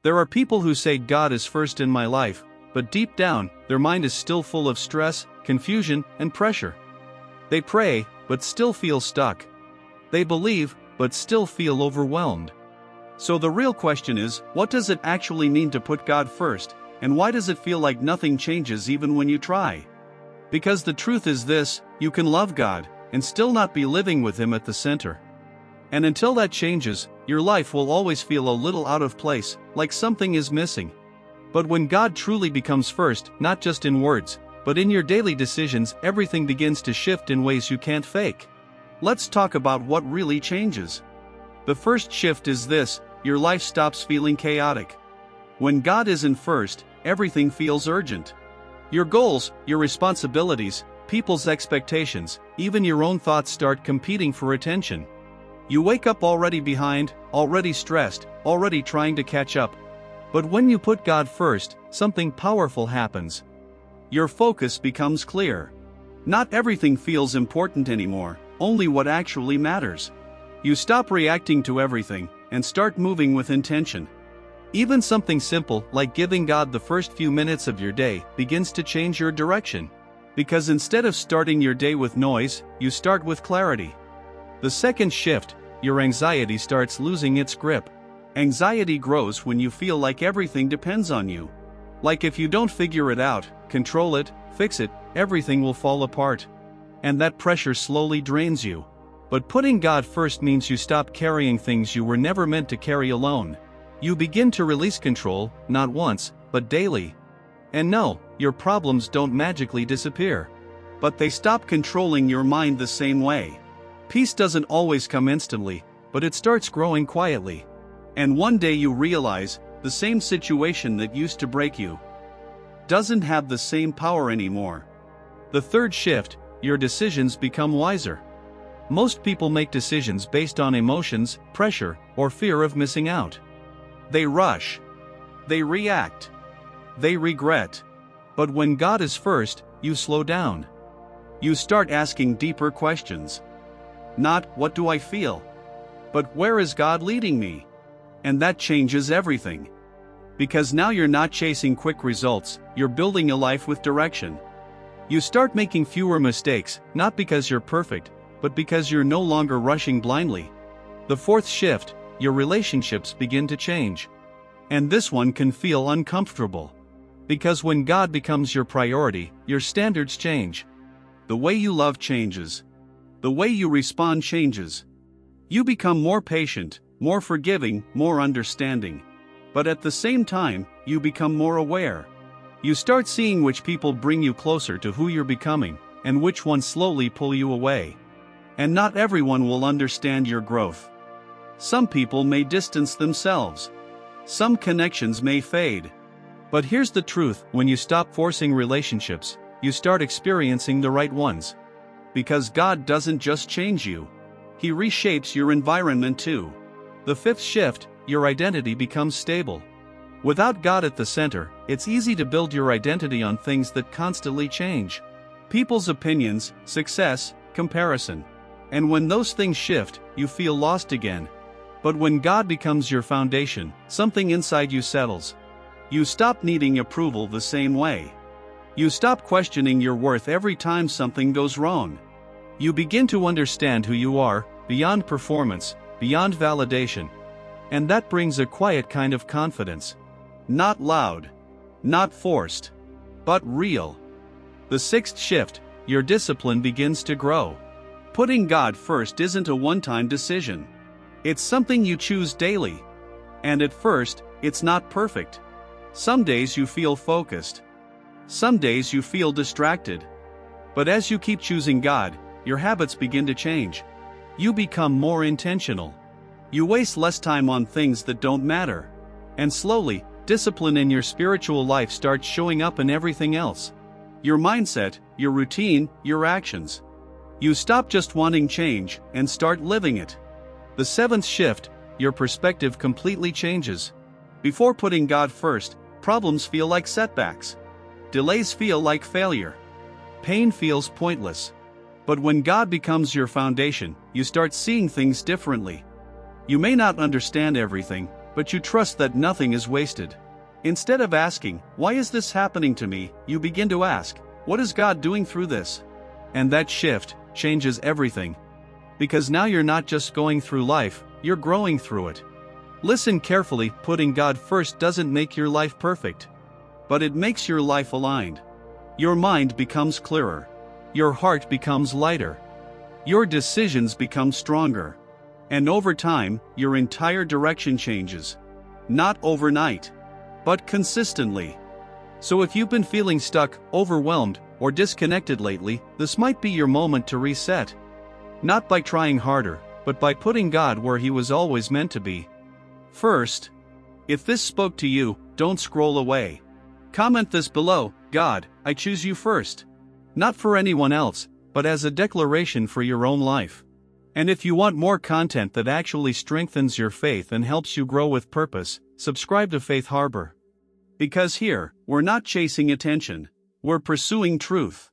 There are people who say God is first in my life, but deep down, their mind is still full of stress, confusion, and pressure. They pray, but still feel stuck. They believe, but still feel overwhelmed. So the real question is, what does it actually mean to put God first, and why does it feel like nothing changes even when you try? Because the truth is this: you can love God, and still not be living with Him at the center. And until that changes, your life will always feel a little out of place, like something is missing. But when God truly becomes first, not just in words, but in your daily decisions, everything begins to shift in ways you can't fake. Let's talk about what really changes. The first shift is this: your life stops feeling chaotic. When God isn't first, everything feels urgent. Your goals, your responsibilities, people's expectations, even your own thoughts start competing for attention. You wake up already behind, already stressed, already trying to catch up. But when you put God first, something powerful happens. Your focus becomes clear. Not everything feels important anymore, only what actually matters. You stop reacting to everything and start moving with intention. Even something simple like giving God the first few minutes of your day begins to change your direction. Because instead of starting your day with noise, you start with clarity. The second shift, your anxiety starts losing its grip. Anxiety grows when you feel like everything depends on you. Like if you don't figure it out, control it, fix it, everything will fall apart. And that pressure slowly drains you. But putting God first means you stop carrying things you were never meant to carry alone. You begin to release control, not once, but daily. And no, your problems don't magically disappear. But they stop controlling your mind the same way. Peace doesn't always come instantly, but it starts growing quietly. And one day you realize, the same situation that used to break you doesn't have the same power anymore. The third shift, your decisions become wiser. Most people make decisions based on emotions, pressure, or fear of missing out. They rush. They react. They regret. But when God is first, you slow down. You start asking deeper questions. Not, what do I feel? But where is God leading me? And that changes everything. Because now you're not chasing quick results, you're building a life with direction. You start making fewer mistakes, not because you're perfect, but because you're no longer rushing blindly. The fourth shift, your relationships begin to change. And this one can feel uncomfortable. Because when God becomes your priority, your standards change. The way you love changes. The way you respond changes. You become more patient, more forgiving, more understanding. But at the same time, you become more aware. You start seeing which people bring you closer to who you're becoming, and which ones slowly pull you away. And not everyone will understand your growth. Some people may distance themselves. Some connections may fade. But here's the truth: when you stop forcing relationships, you start experiencing the right ones. Because God doesn't just change you, He reshapes your environment too. The fifth shift, your identity becomes stable. Without God at the center, it's easy to build your identity on things that constantly change. People's opinions, success, comparison. And when those things shift, you feel lost again. But when God becomes your foundation, something inside you settles. You stop needing approval the same way. You stop questioning your worth every time something goes wrong. You begin to understand who you are, beyond performance, beyond validation. And that brings a quiet kind of confidence. Not loud, not forced, but real. The sixth shift, your discipline begins to grow. Putting God first isn't a one-time decision. It's something you choose daily. And at first, it's not perfect. Some days you feel focused. Some days you feel distracted. But as you keep choosing God, your habits begin to change. You become more intentional. You waste less time on things that don't matter. And slowly, discipline in your spiritual life starts showing up in everything else. Your mindset, your routine, your actions. You stop just wanting change and start living it. The seventh shift, your perspective completely changes. Before putting God first, problems feel like setbacks. Delays feel like failure. Pain feels pointless. But when God becomes your foundation, you start seeing things differently. You may not understand everything, but you trust that nothing is wasted. Instead of asking, "Why is this happening to me?" you begin to ask, "What is God doing through this?" And that shift changes everything. Because now you're not just going through life, you're growing through it. Listen carefully, putting God first doesn't make your life perfect, but it makes your life aligned. Your mind becomes clearer. Your heart becomes lighter. Your decisions become stronger. And over time, your entire direction changes. Not overnight, but consistently. So if you've been feeling stuck, overwhelmed, or disconnected lately, this might be your moment to reset. Not by trying harder, but by putting God where He was always meant to be. First, if this spoke to you, don't scroll away. Comment this below: "God, I choose you first." Not for anyone else, but as a declaration for your own life. And if you want more content that actually strengthens your faith and helps you grow with purpose, subscribe to Faith Harbor. Because here, we're not chasing attention, we're pursuing truth.